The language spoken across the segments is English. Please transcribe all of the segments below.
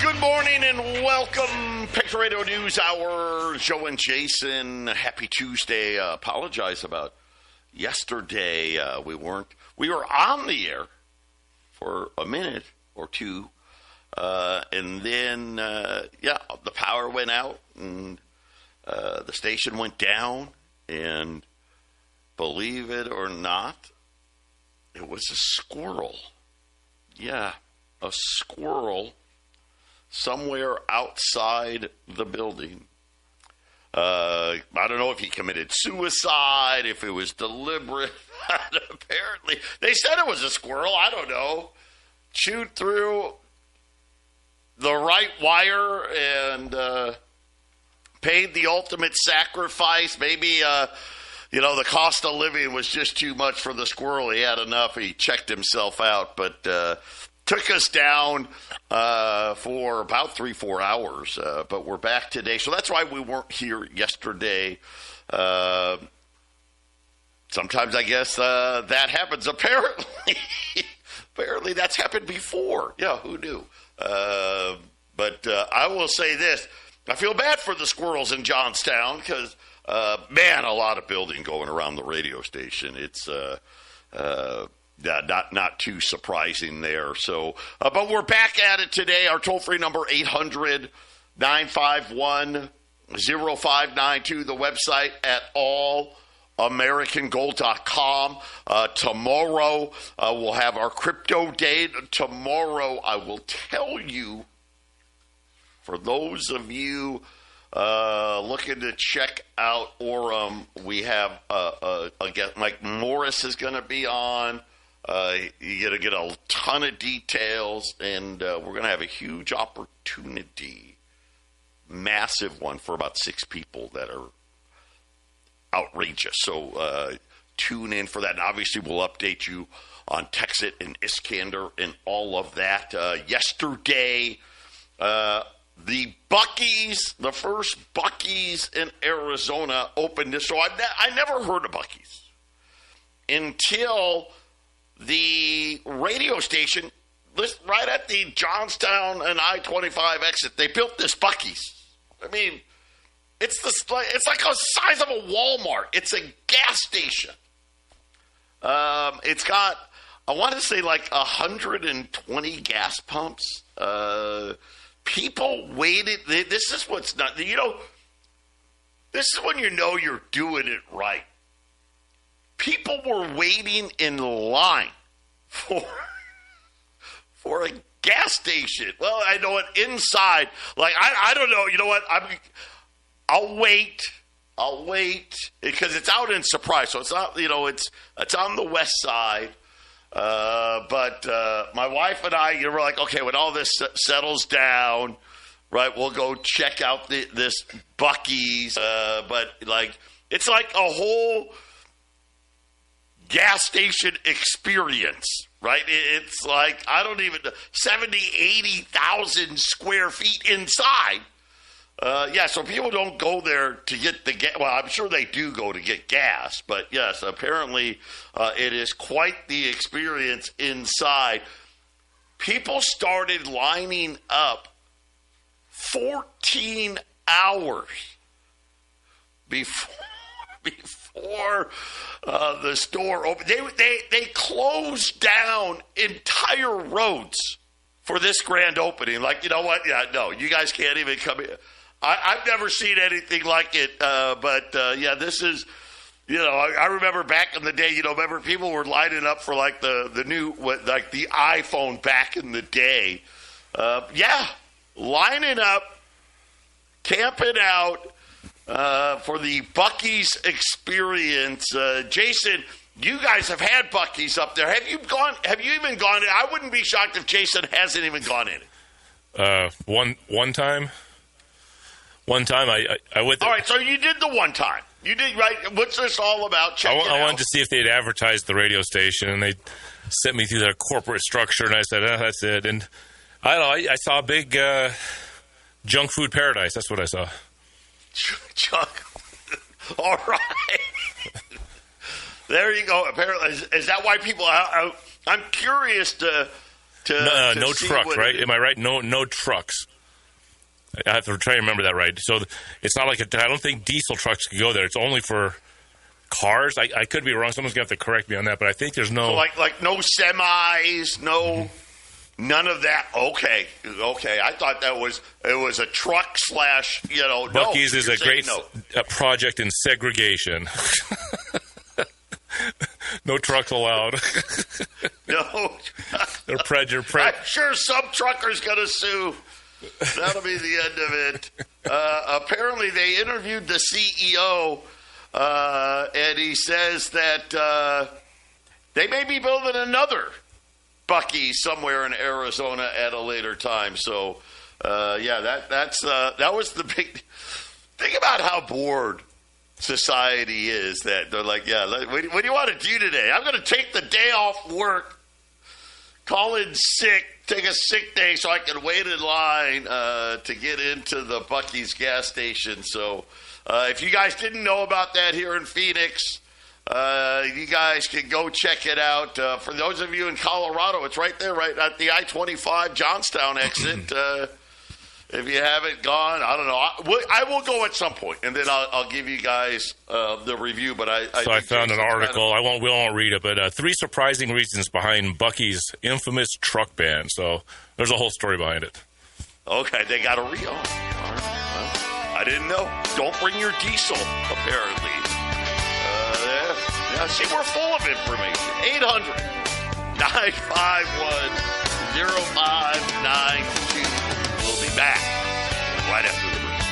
Good morning and welcome, Patriot Radio News Hour. Joe and Jason, happy Tuesday. Apologize about yesterday. We were on the air for a minute or two, and then, the power went out and the station went down, and believe it or not, it was a squirrel. Yeah, a squirrel somewhere outside the building. I don't know if he committed suicide, if it was deliberate. Apparently, they said it was a squirrel. I don't know. Chewed through the right wire and paid the ultimate sacrifice. Maybe, the cost of living was just too much for the squirrel. He had enough. He checked himself out, but took us down for about 3-4 hours, but we're back today. So that's why we weren't here yesterday. Sometimes I guess that happens. Apparently that's happened before. Yeah, who knew? But I will say this. I feel bad for the squirrels in Johnstown because, a lot of building going around the radio station. It's not too surprising there. So, but we're back at it today. Our toll-free number, 800-951-0592. The website at allamericangold.com. Tomorrow, we'll have our crypto day. Tomorrow, I will tell you, for those of you looking to check out Orem, we have, again, Mike Morris is going to be on. You're going to get a ton of details, and we're going to have a huge opportunity, massive one for about 6 people that are outrageous. So tune in for that. And obviously, we'll update you on Texit and Iskander and all of that. Yesterday, the Buc-ee's, the first Buc-ee's in Arizona opened. So I never heard of Buc-ee's until the radio station, right at the Johnstown and I-25 exit, they built this Buc-ee's. I mean, it's like the size of a Walmart. It's a gas station. It's got, I want to say, like 120 gas pumps. People waited. This is what's not, this is when you know you're doing it right. People were waiting in line for a gas station. Well, I know it inside. Like, I don't know. You know what? I'll wait because it's out in Surprise. So it's not, it's on the west side. But my wife and I, we're like, okay, when all this settles down, right, we'll go check out this Buc-ee's. But it's like a whole gas station experience, right? It's like, I don't even, 70, 80,000 square feet inside. So people don't go there to get the gas. Well, I'm sure they do go to get gas, but yes, apparently it is quite the experience inside. People started lining up 14 hours before the store opened. They closed down entire roads for this grand opening. Like, you know what? Yeah, no, you guys can't even come in. I've never seen anything like it, but this is, I remember back in the day, remember people were lining up for like the new, like the iPhone back in the day. Lining up, camping out for the Buc-ee's experience. Jason, you guys have had Buc-ee's up there. Have you even gone in? I wouldn't be shocked if Jason hasn't even gone in it. One time. One time, I went there. All right, so you did the one time. You did, right? What's this all about? Check it out. I wanted to see if they'd advertised the radio station, and they sent me through their corporate structure, and I said, that's it. And I don't know, I saw a big junk food paradise. That's what I saw. Junk. All right. There you go. Apparently, is that why people? I'm curious to no see trucks, what right? Am I right? No trucks. I have to try to remember that right. So it's not like I don't think diesel trucks can go there. It's only for cars. I could be wrong. Someone's going to have to correct me on that, but I think there's no... So like no semis, no... None of that. Okay. I thought it was a truck slash, Buc-ee's is a great no. project in segregation. No trucks allowed. No. They're I'm sure some trucker's going to sue. That'll be the end of it. Apparently, they interviewed the CEO, and he says that they may be building another Buc-ee's somewhere in Arizona at a later time. So, that was the big thing about how bored society is. That they're like, what do you want to do today? I'm going to take the day off work, call in sick, take a sick day so I can wait in line to get into the Buc-ee's gas station. So, if you guys didn't know about that here in Phoenix, you guys can go check it out. For those of you in Colorado, it's right there, right at the I-25 Johnstown exit. If you haven't gone, I don't know. I will go at some point, and then I'll give you guys the review. But I found an article. We won't read it, but 3 surprising reasons behind Buc-ee's infamous truck ban. So there's a whole story behind it. Okay, they got a real. All right. Well, I didn't know. Don't bring your diesel, apparently. Yeah, see, we're full of information. 800-951-0592. We'll be back right after the break.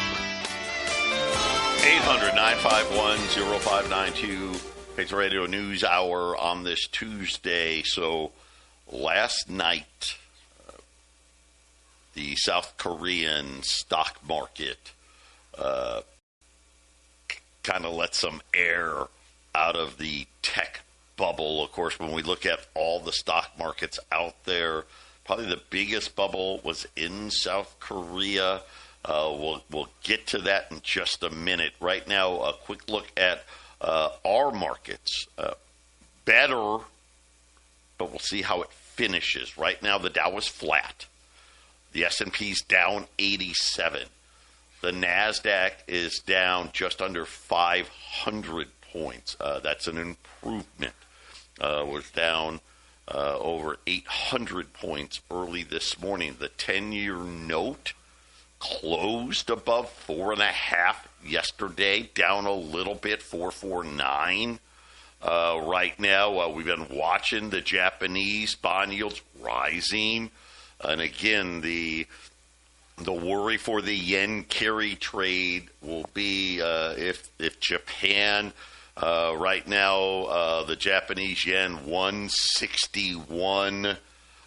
800-951-0592. Patriot Radio News Hour on this Tuesday. So last night, the South Korean stock market kind of let some air out of the tech bubble. Of course, when we look at all the stock markets out there, probably the biggest bubble was in South Korea. We'll get to that in just a minute. Right now, a quick look at our markets. Better, but we'll see how it finishes. Right now, the Dow is flat. The S&P's down 87. The NASDAQ is down just under 500 points. That's an improvement. Was down over 800 points early this morning. The 10-year note closed above 4.5 yesterday, down a little bit, 4.49. Right now, we've been watching the Japanese bond yields rising, and again, the worry for the yen carry trade will be if Japan. Right now, the Japanese yen 161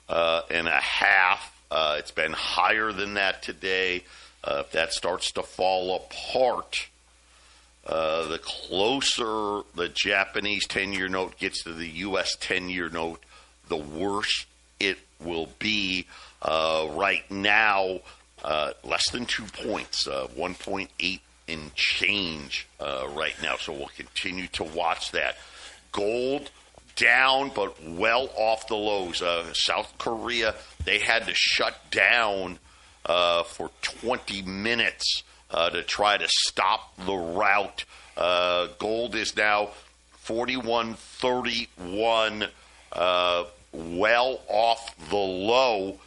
and a half. It's been higher than that today. If that starts to fall apart, the closer the Japanese 10-year note gets to the U.S. 10-year note, the worse it will be. Right now, less than 2 points, 1.8 and change right now. So we'll continue to watch that. Gold down, but well off the lows. South Korea, they had to shut down for 20 minutes to try to stop the rout. Gold is now 41.31, well off the low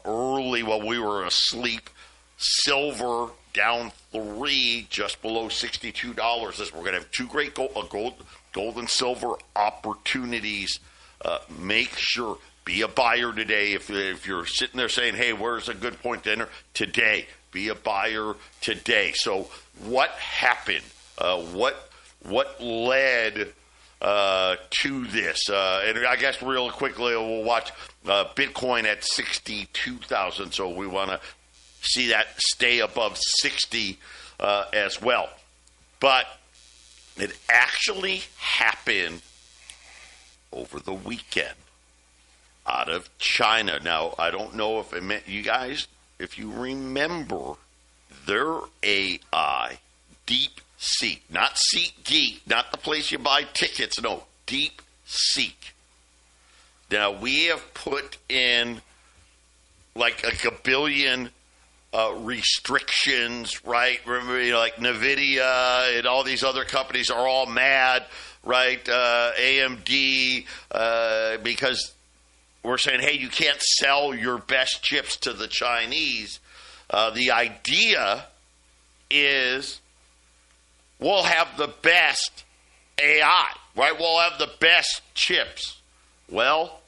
early while we were asleep. Silver down 3, just below $62. As we're going to have two great gold and silver opportunities. Make sure, be a buyer today. If you're sitting there saying, hey, where's a good point to enter? Today. Be a buyer today. So what happened? What led to this? And I guess real quickly we'll watch Bitcoin at 62,000. So we want to see that stay above 60 as well. But it actually happened over the weekend out of China. Now, I don't know if it meant you guys, if you remember, their AI, DeepSeek, not SeatGeek, not the place you buy tickets, no, DeepSeek. Now, we have put in like a billion restrictions, right? Remember, like NVIDIA and all these other companies are all mad, right? AMD, because we're saying, hey, you can't sell your best chips to the Chinese. The idea is we'll have the best AI, right? We'll have the best chips. Well,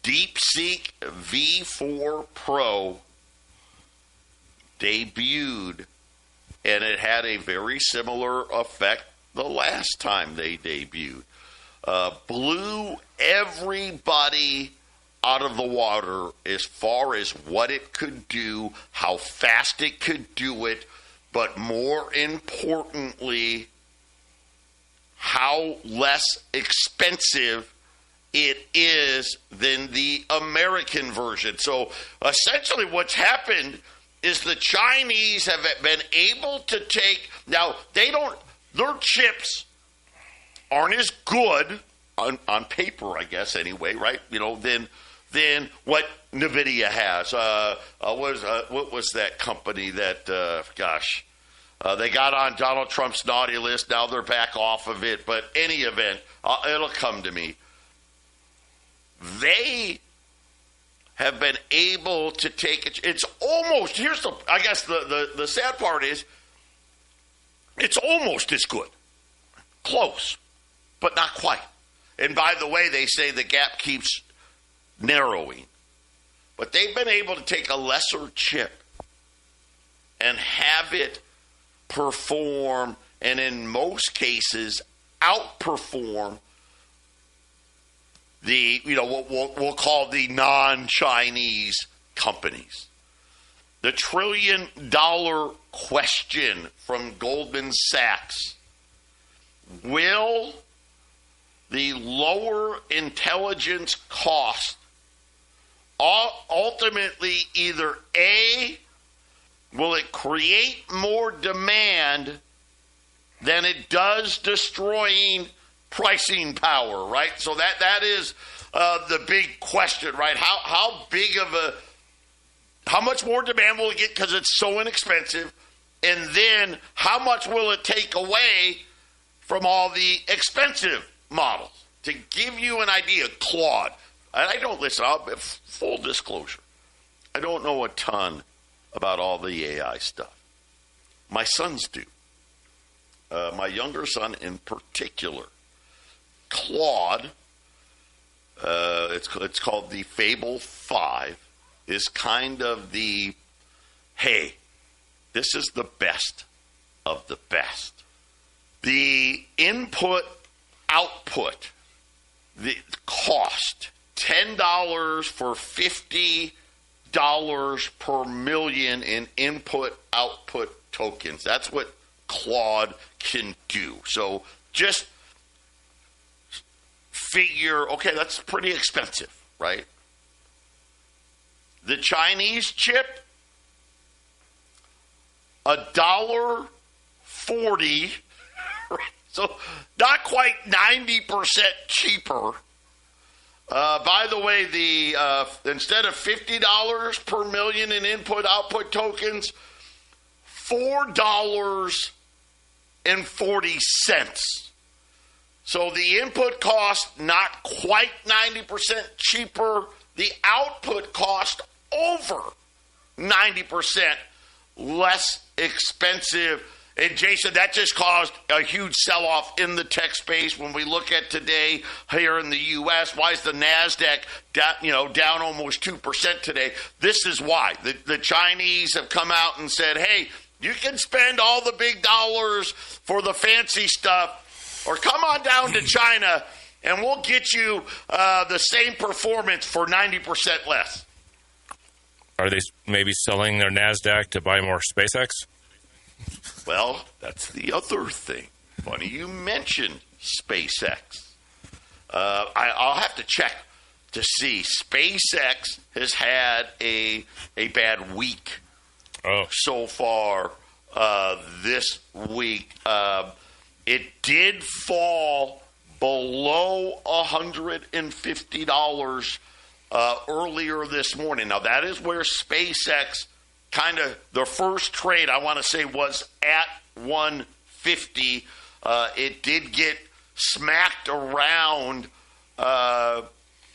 DeepSeek V4 Pro debuted, and it had a very similar effect the last time they debuted. Blew everybody out of the water as far as what it could do, how fast it could do it, but more importantly, how less expensive it is than the American version. So essentially what's happened is the Chinese have been able to take, now their chips aren't as good on paper, I guess, anyway, right? Than what NVIDIA has. What was that company that, they got on Donald Trump's naughty list. Now they're back off of it. But any event, it'll come to me. They have been able to take it. It's almost, the sad part is, it's almost as good. Close, but not quite. And by the way, they say the gap keeps narrowing. But they've been able to take a lesser chip and have it perform, and in most cases, outperform the, what we'll call the non-Chinese companies. The $1 trillion question from Goldman Sachs: will the lower intelligence cost ultimately either A, will it create more demand than it does destroying pricing power, right? So that is the big question, right? How much more demand will it get because it's so inexpensive? And then how much will it take away from all the expensive models? To give you an idea, Claude, and I don't listen, full disclosure, I don't know a ton about all the AI stuff. My sons do. My younger son in particular. Claude, it's called the Fable 5, is kind of the, hey, this is the best of the best. The input output, the cost, $10 for $50 per million in input output tokens. That's what Claude can do. So just figure, okay, that's pretty expensive, right? The Chinese chip, $1.40, so not quite 90% cheaper. By the way, instead of $50 per million in input-output tokens, $4.40. So the input cost not quite 90% cheaper. The output cost over 90% less expensive. And Jason, that just caused a huge sell-off in the tech space. When we look at today here in the U.S., why is the NASDAQ down almost 2% today? This is why. The Chinese have come out and said, hey, you can spend all the big dollars for the fancy stuff, or come on down to China and we'll get you the same performance for 90% less. Are they maybe selling their NASDAQ to buy more SpaceX? Well, that's the other thing. Funny you mentioned SpaceX. I'll have to check to see. SpaceX has had a bad week so far this week. It did fall below $150 earlier this morning. Now, that is where SpaceX kind of, their first trade, I want to say, was at 150. It did get smacked around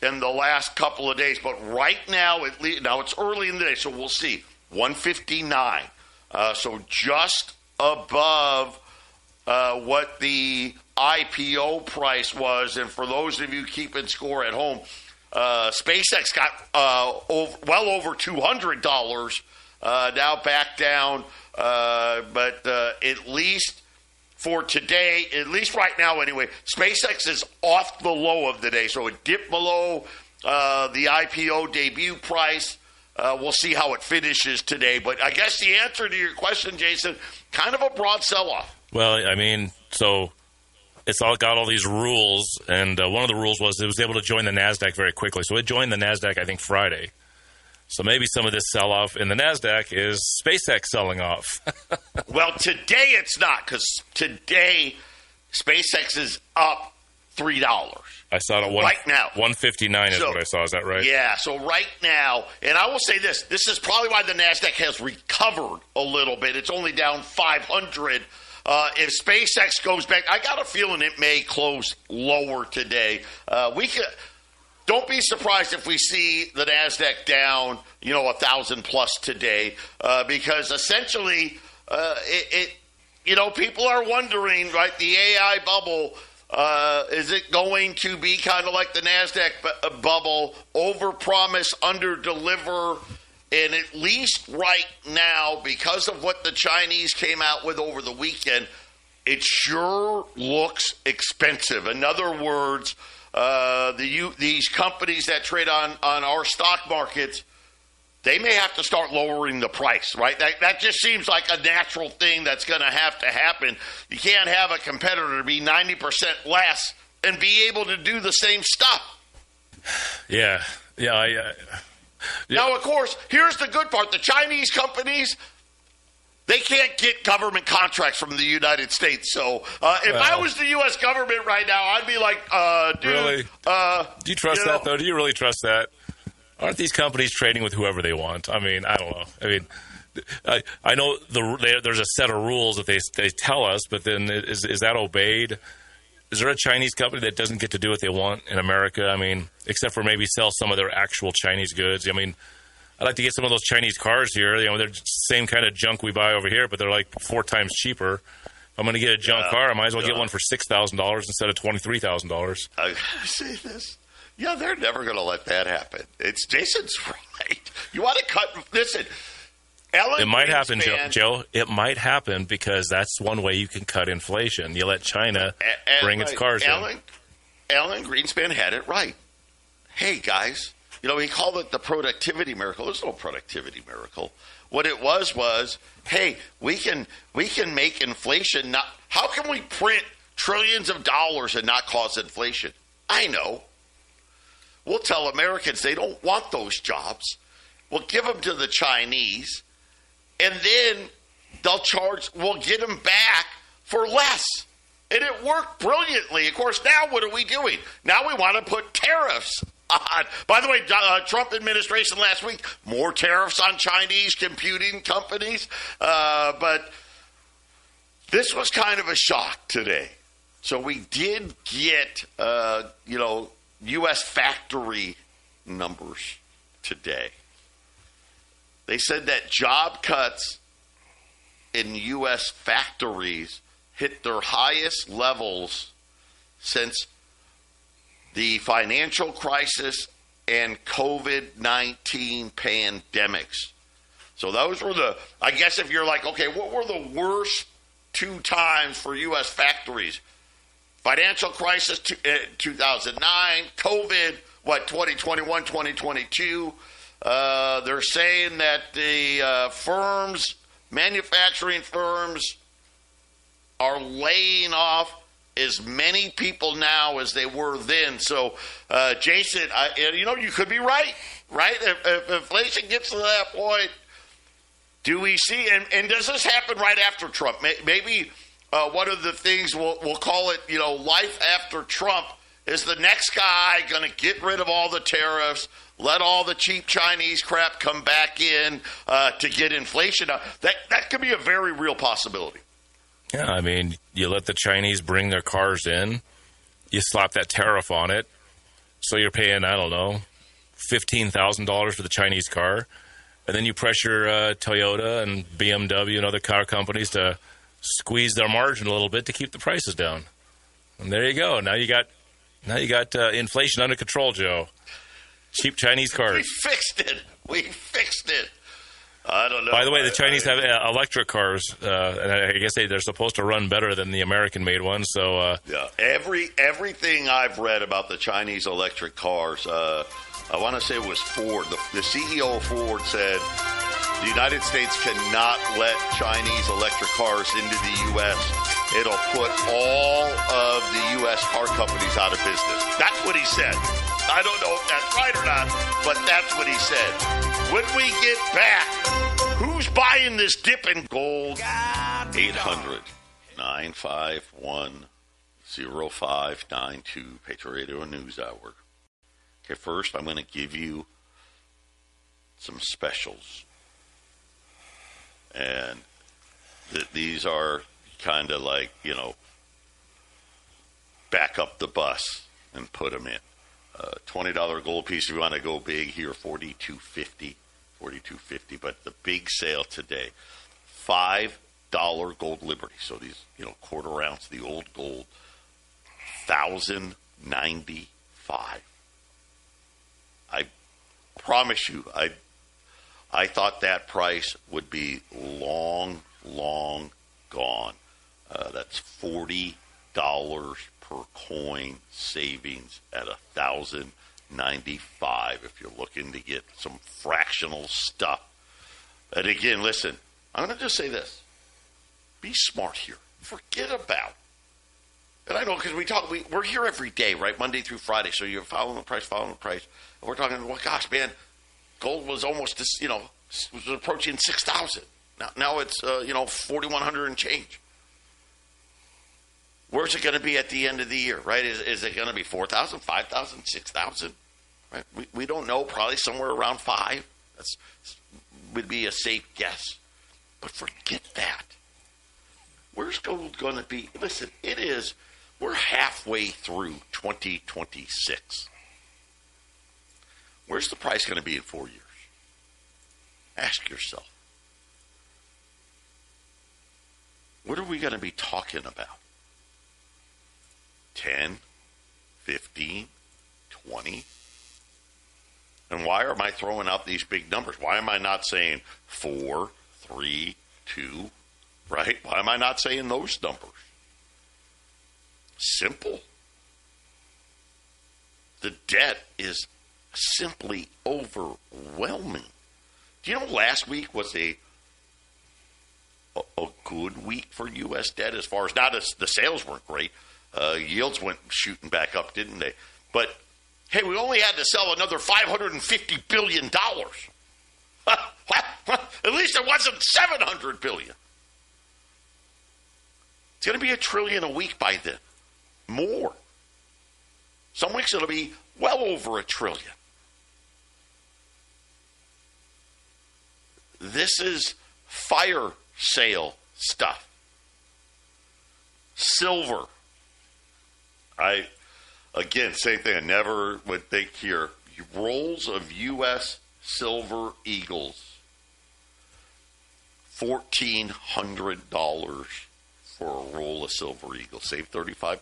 in the last couple of days, but right now, now it's early in the day, so we'll see. 159. So just above what the IPO price was. And for those of you keeping score at home, SpaceX got well over $200, now back down. But at least for today, at least right now anyway, SpaceX is off the low of the day. So it dipped below the IPO debut price. We'll see how it finishes today. But I guess the answer to your question, Jason, kind of a broad sell-off. Well, I mean, so it's all got all these rules, and one of the rules was it was able to join the NASDAQ very quickly. So it joined the NASDAQ, I think, Friday. So maybe some of this sell-off in the NASDAQ is SpaceX selling off. Well, today it's not, because today SpaceX is up $3. I saw it right now. 159 is what I saw. Is that right? Yeah, so right now, and I will say this is probably why the NASDAQ has recovered a little bit. It's only down 500. If SpaceX goes back, I got a feeling it may close lower today. Don't be surprised if we see the NASDAQ down, 1,000 plus today, because essentially, people are wondering, right? The AI bubble, is it going to be kind of like the NASDAQ bubble, overpromise, underdeliver? And at least right now, because of what the Chinese came out with over the weekend, it sure looks expensive. In other words, these companies that trade on our stock markets, they may have to start lowering the price, right? That just seems like a natural thing that's going to happen. You can't have a competitor be 90% less and be able to do the same stuff. Yeah. Now, of course, here's the good part. The Chinese companies, they can't get government contracts from the United States. So if I was the U.S. government right now, I'd be like, dude. Really? Do you trust that, though? Do you really trust that? Aren't these companies trading with whoever they want? I mean, I don't know. I mean, I know there's a set of rules that they tell us, but then is that obeyed? Is there a Chinese company that doesn't get to do what they want in America? I mean, except for maybe sell some of their actual Chinese goods. I mean, I'd like to get some of those Chinese cars here. They're the same kind of junk we buy over here, but they're like 4 times cheaper. If I'm going to get a junk car, I might as well get one for $6,000 instead of $23,000. I gotta say this. Yeah, they're never going to let that happen. Jason's right. You want to cut? Listen. It might happen, Joe. It might happen because that's one way you can cut inflation. You let China bring its cars in. Alan Greenspan had it right. Hey, guys, he called it the productivity miracle. There's no productivity miracle. What it was, hey, we can make inflation not. How can we print trillions of dollars and not cause inflation? I know. We'll tell Americans they don't want those jobs. We'll give them to the Chinese. And then we'll get them back for less. And it worked brilliantly. Of course, now what are we doing? Now we want to put tariffs on. By the way, Trump administration last week, more tariffs on Chinese computing companies. But this was kind of a shock today. So we did get, U.S. factory numbers today. They said that job cuts in U.S. factories hit their highest levels since the financial crisis and COVID-19 pandemics. So those were I guess if you're like, okay, what were the worst 2 times for U.S. factories? Financial crisis, 2009, COVID, 2021, 2022. They're saying that the manufacturing firms are laying off as many people now as they were then. So, Jason, you could be right? If inflation gets to that point, do we see, and does this happen right after Trump? Maybe one of the things, we'll call it, life after Trump, Is the next guy going to get rid of all the tariffs, let all the cheap Chinese crap come back in to get inflation up? That could be a very real possibility. Yeah, I mean, you let the Chinese bring their cars in, you slap that tariff on it, so you're paying, I don't know, $15,000 for the Chinese car, and then you pressure Toyota and BMW and other car companies to squeeze their margin a little bit to keep the prices down. And there you go. Now you got inflation under control, Joe. Cheap Chinese cars. We fixed it. I don't know. By the way, the Chinese have electric cars, and I guess they're supposed to run better than the American-made ones. So yeah, everything I've read about the Chinese electric cars, I want to say it was Ford. The CEO of Ford said the United States cannot let Chinese electric cars into the U.S. It'll put all of the U.S. car companies out of business. That's what he said. I don't know if that's right or not, but that's what he said. When we get back, who's buying this dip in gold? 800-951-0592, Patriot Radio News Hour. Okay, first I'm going to give you some specials. And these are kind of like, back up the bus and put them in. $20 gold piece if you want to go big here, $42.50. But the big sale today, $5 gold Liberty. So these, quarter ounce, the old gold, $1,095. I promise you, I thought that price would be long gone. That's $40 per coin savings at $1,095 if you're looking to get some fractional stuff. And again, listen, I'm going to just say this. Be smart here. Forget about. And I know because we're here every day, right? Monday through Friday. So you're following the price. And we're talking, well, gosh, man, gold was almost, was approaching 6,000. Now it's, 4,100 and change. Where's it going to be at the end of the year, right? Is it going to be 4,000, 5,000, 6,000? Right? We don't know. Probably somewhere around 5. That's would be a safe guess. But forget that. Where's gold going to be? Listen, we're halfway through 2026. Where's the price going to be in 4 years? Ask yourself. What are we going to be talking about? 10, 15, 20? And why am I throwing out these big numbers? Why am I not saying 4, 3, 2, right? Why am I not saying those numbers? Simple. The debt is simply overwhelming. Do you know last week was a good week for U.S. debt as far as, not as the sales weren't great. Yields went shooting back up, didn't they? But, hey, we only had to sell another $550 billion. At least it wasn't $700 billion. It's going to be $1 trillion a week by then. More. Some weeks it'll be well over $1 trillion. This is fire sale stuff. Silver. Again, same thing. I never would think here. Rolls of U.S. silver eagles. $1,400 for a roll of silver eagles. Save $35.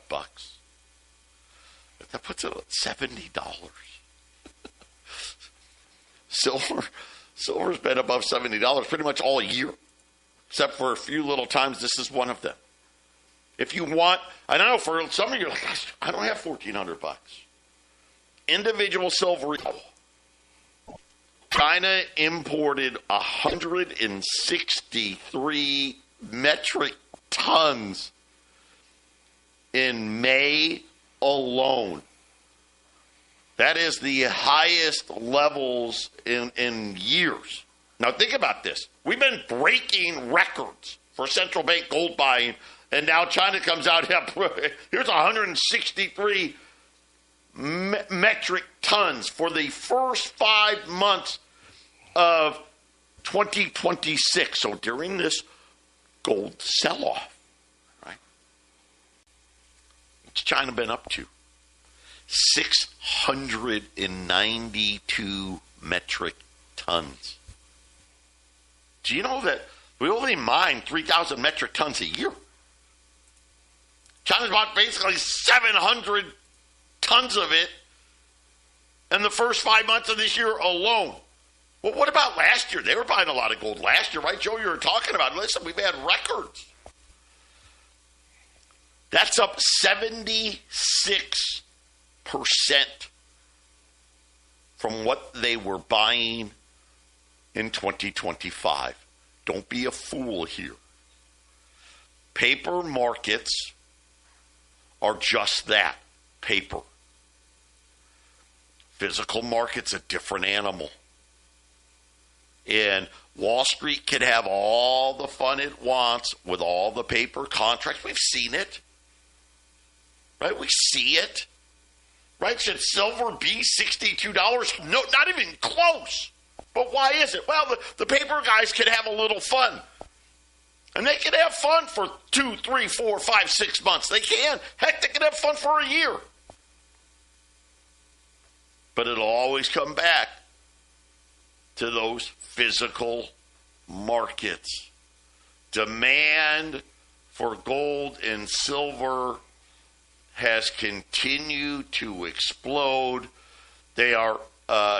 That puts it at $70. Silver's been above $70 pretty much all year, except for a few little times. This is one of them. If you want, I know for some of you, like, gosh, I don't have $1,400. Individual silver. China imported 163 metric tons in May alone. That is the highest levels in years. Now think about this. We've been breaking records for central bank gold buying, and now China comes out, here's 163 metric tons for the first 5 months of 2026. So during this gold sell-off, right? What's China been up to? 692 metric tons. Do you know that we only mine 3,000 metric tons a year? China's bought basically 700 tons of it in the first 5 months of this year alone. Well, what about last year? They were buying a lot of gold last year, right, Joe? You were talking about it. Listen, we've had records. That's up 76% from what they were buying in 2025. Don't be a fool here. Paper markets are just that, paper. Physical market's a different animal. And Wall Street can have all the fun it wants with all the paper contracts. We've seen it. Right? We see it. Right? Should silver be $62? No, not even close. But why is it? Well, the paper guys can have a little fun. And they can have fun for 2, 3, 4, 5, 6 months. They can. Heck, they can have fun for a year. But it'll always come back to those physical markets. Demand for gold and silver has continued to explode. They are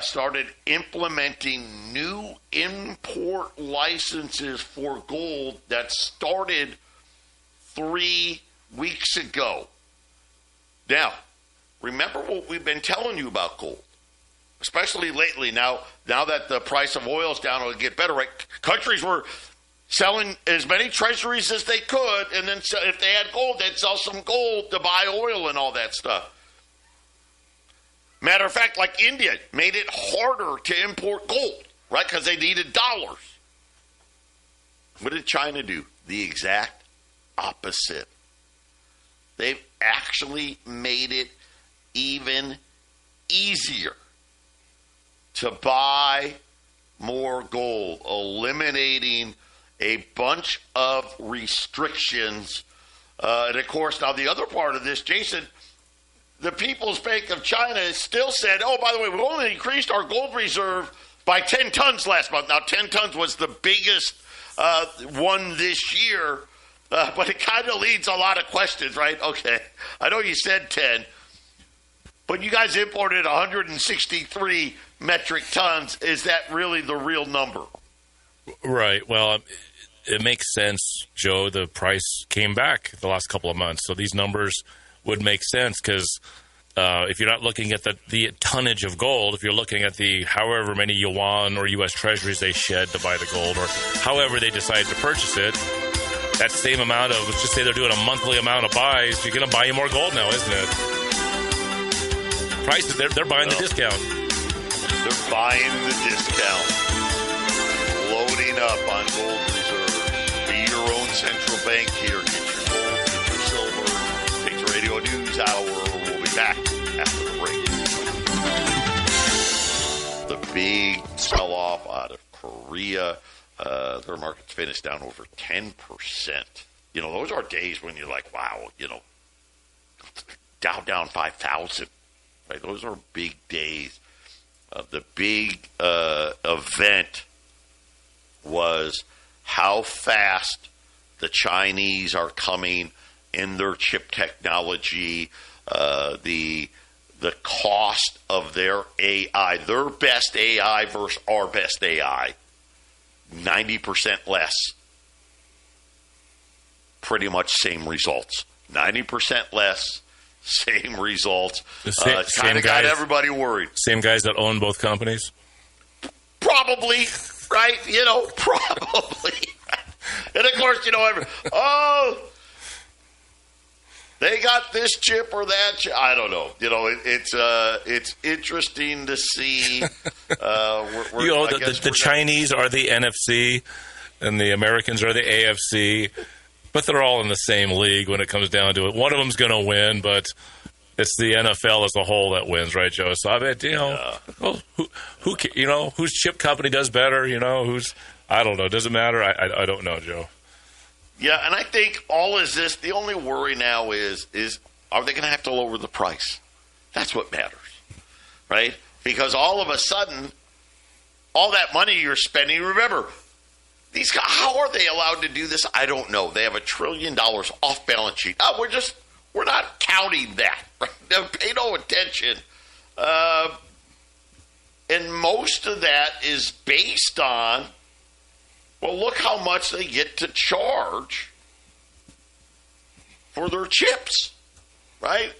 started implementing new import licenses for gold that started 3 weeks ago. Now, remember what we've been telling you about gold, especially lately. Now that the price of oil is down, it'll get better. Right? Countries were selling as many treasuries as they could, and then if they had gold, they'd sell some gold to buy oil and all that stuff. Matter of fact, like India made it harder to import gold, right? Because they needed dollars. What did China do? The exact opposite. They've actually made it even easier to buy more gold, eliminating a bunch of restrictions. And of course, now the other part of this, Jason, the People's Bank of China still said, oh, by the way, we only increased our gold reserve by 10 tons last month. Now, 10 tons was the biggest one this year, but it kind of leads a lot of questions, right? Okay, I know you said 10, but you guys imported 163 metric tons. Is that really the real number? Right. Well, it makes sense, Joe. The price came back the last couple of months, so these numbers would make sense because if you're not looking at the tonnage of gold, if you're looking at the however many yuan or U.S. treasuries they shed to buy the gold, or however they decide to purchase it, that same amount of, let's just say they're doing a monthly amount of buys, you're going to buy you more gold now, isn't it? Prices, they're buying the discount. They're buying the discount. Loading up on gold reserves. Be your own central bank here. Get your gold, get your silver. Radio News Hour. We'll be back after the break. The big sell-off out of Korea. Their market's finished down over 10%. You know, those are days when you're like, wow, you know, down 5,000. Right? Those are big days. The big event was how fast the Chinese are coming in their chip technology, the cost of their AI, their best AI versus our best AI, 90% less. Pretty much same results. 90% less, same results. Kind of got everybody worried. Same guys that own both companies? Probably, right? You know, probably. And of course, you know, they got this chip or that chip. I don't know. You know, it's interesting to see. The Chinese are the NFC, and the Americans are the AFC, but they're all in the same league when it comes down to it. One of them's going to win, but It's the NFL as a whole that wins, right, Joe? So I bet, well, whose chip company does better, I don't know. Does it matter? I don't know, Joe. Yeah, and I think all is this, the only worry now is are they going to have to lower the price? That's what matters, right? Because all of a sudden, all that money you're spending, remember, these guys, how are they allowed to do this? I don't know. They have $1 trillion off balance sheet. Oh, we're not counting that. Right? Pay no attention. And most of that is based on, well, look how much they get to charge for their chips, right?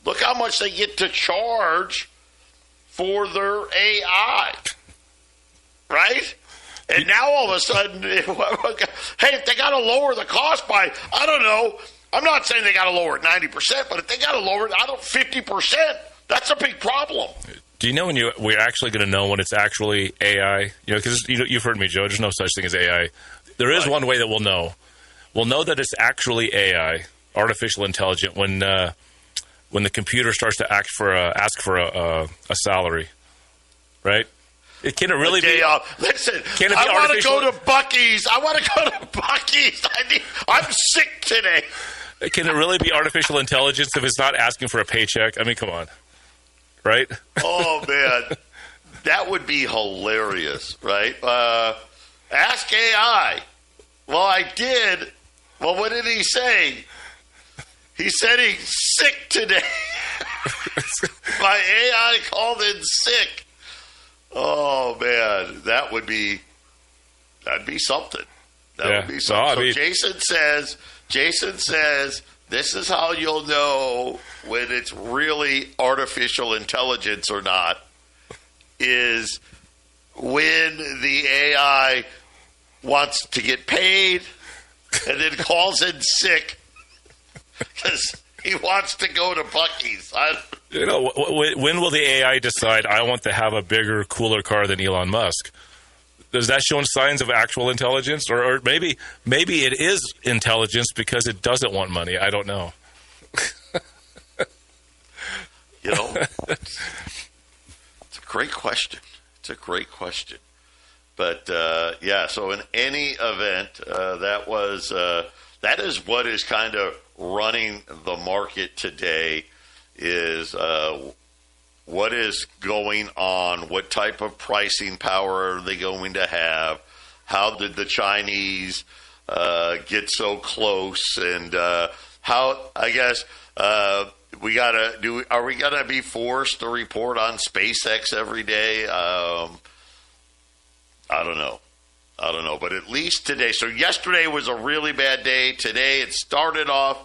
Look how much they get to charge for their AI, right? And now all of a sudden, hey, if they got to lower the cost by, I don't know, I'm not saying they got to lower it 90%, but if they got to lower it, 50%, that's a big problem. Do you know when we're actually going to know when it's actually AI? Because you've heard me, Joe. There's no such thing as AI. There is one way that we'll know. We'll know that it's actually AI, artificial intelligence, when the computer starts to ask for a salary, right? Can it really be? Listen, I want to go to Buc-ee's. I'm sick today. Can it really be artificial intelligence if it's not asking for a paycheck? I mean, come on. Right? Oh, man. That would be hilarious, right? Ask AI. Well, I did. Well, what did he say? He said he's sick today. My AI called in sick. Oh, man. That'd be something. That would be something. So Jason says, this is how you'll know when it's really artificial intelligence or not, is when the AI wants to get paid and then calls in sick because he wants to go to Buc-ee's. When will the AI decide I want to have a bigger, cooler car than Elon Musk? Does that show signs of actual intelligence? Or maybe it is intelligence because it doesn't want money. I don't know. It's a great question. But, so in any event, that is what is kind of running the market today is what is going on, what type of pricing power are they going to have, how did the Chinese get so close, and how, I guess, are we going to be forced to report on SpaceX every day? I don't know. But at least today. So yesterday was a really bad day. Today it started off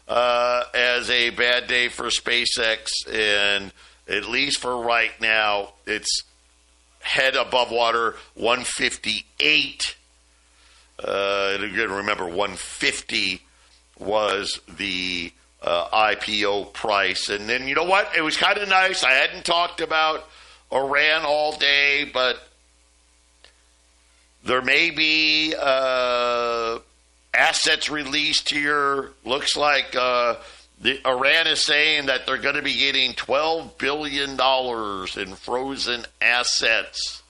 as a bad day for SpaceX, and at least for right now, it's head above water, 158. Again, remember, 150 was the IPO price. And then, you know what? It was kind of nice. I hadn't talked about Iran all day, but there may be assets released here. Looks like Iran is saying that they're going to be getting $12 billion in frozen assets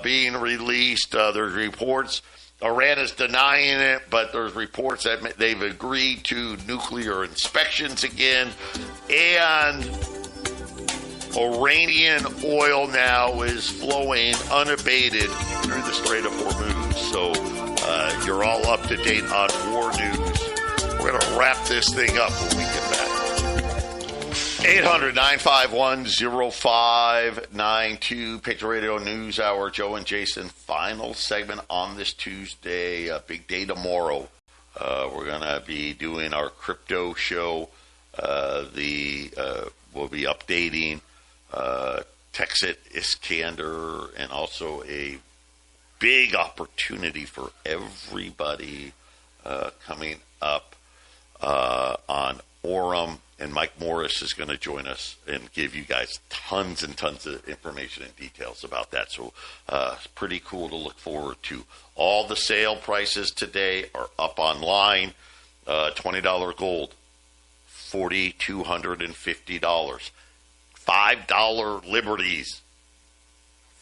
being released. There's reports. Iran is denying it, but there's reports that they've agreed to nuclear inspections again. And Iranian oil now is flowing unabated through the Strait of Hormuz. So you're all up to date on war news. We're going to wrap this thing up when we get back. 800-951-0592, Patriot Radio News Hour, Joe and Jason, final segment on this Tuesday, big day tomorrow. We're going to be doing our crypto show. We'll be updating Texit Iskander, and also a big opportunity for everybody coming up on Orem, and Mike Morris is going to join us and give you guys tons and tons of information and details about that. So it's pretty cool to look forward to. All the sale prices today are up online. $20 gold, $4,250. $5 Liberties,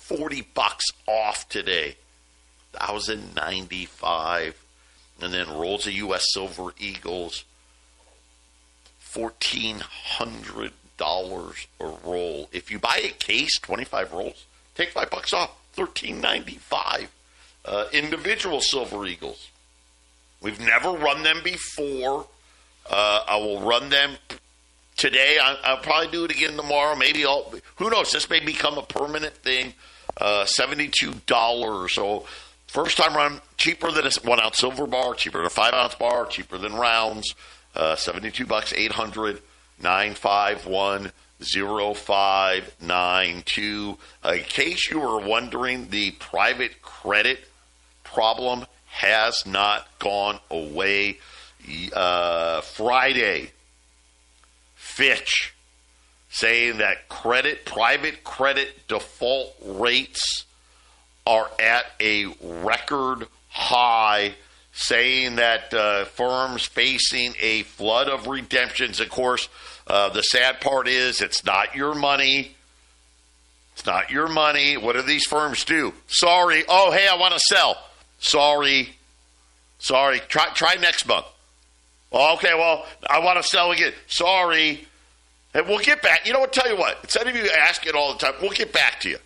$40 off today, $1,095. And then rolls of U.S. Silver Eagles, $1,400 a roll. If you buy a case, 25 rolls, take $5 off, $1,395. Individual Silver Eagles. We've never run them before. I will run them today. I'll probably do it again tomorrow. Maybe who knows? This may become a permanent thing. $72. So first time run, cheaper than a 1 ounce silver bar, cheaper than a 5 ounce bar, cheaper than rounds. $72, 800-951-0592. In case you were wondering, the private credit problem has not gone away. Friday, Fitch saying that private credit default rates are at a record high, saying that firms facing a flood of redemptions. Of course, the sad part is it's not your money. It's not your money. What do these firms do? Sorry. Oh, hey, I want to sell. Sorry. Try next month. Okay, well, I want to sell again. Sorry. And we'll get back. You know what? Tell you what. Instead of you asking all the time, we'll get back to you.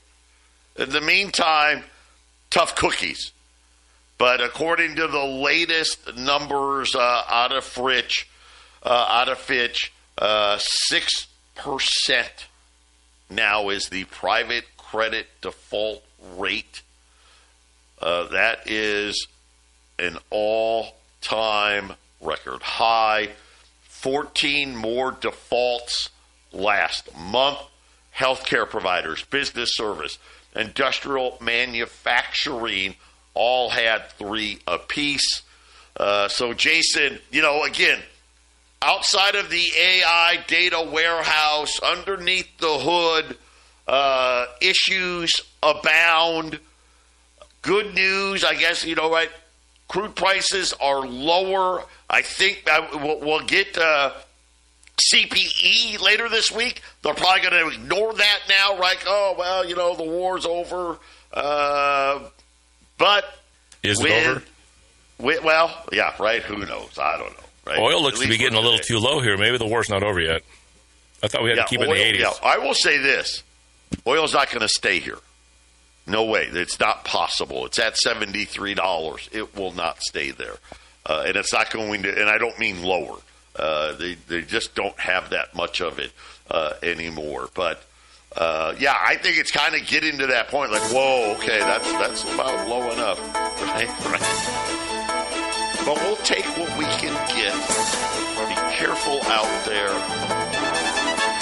In the meantime, tough cookies. But according to the latest numbers out of Fitch, 6% now is the private credit default rate. That is an all-time record high. 14 more defaults last month. Healthcare providers, business service, industrial manufacturing all had 3 apiece. So, Jason, again, outside of the AI data warehouse, underneath the hood, issues abound. Good news, I guess, right? Crude prices are lower. I think we'll get CPE later this week. They're probably going to ignore that now, right? Oh, well, the war's over. But is it over? Well, yeah, right. Who knows? I don't know. Right? Oil looks to be getting a little too low here. Maybe the war's not over yet. I thought we had to keep it in the 80s. Yeah. I will say this. Oil's not going to stay here. No way. It's not possible. It's at $73. It will not stay there. And it's not going to, and I don't mean lower. They just don't have that much of it anymore. But, yeah, I think it's kind of getting to that point. Like, whoa, okay, that's about low enough. Right? But we'll take what we can get. Be careful out there.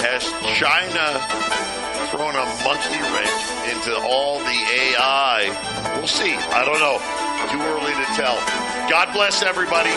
Has China thrown a monkey wrench into all the AI? We'll see. I don't know. Too early to tell. God bless everybody.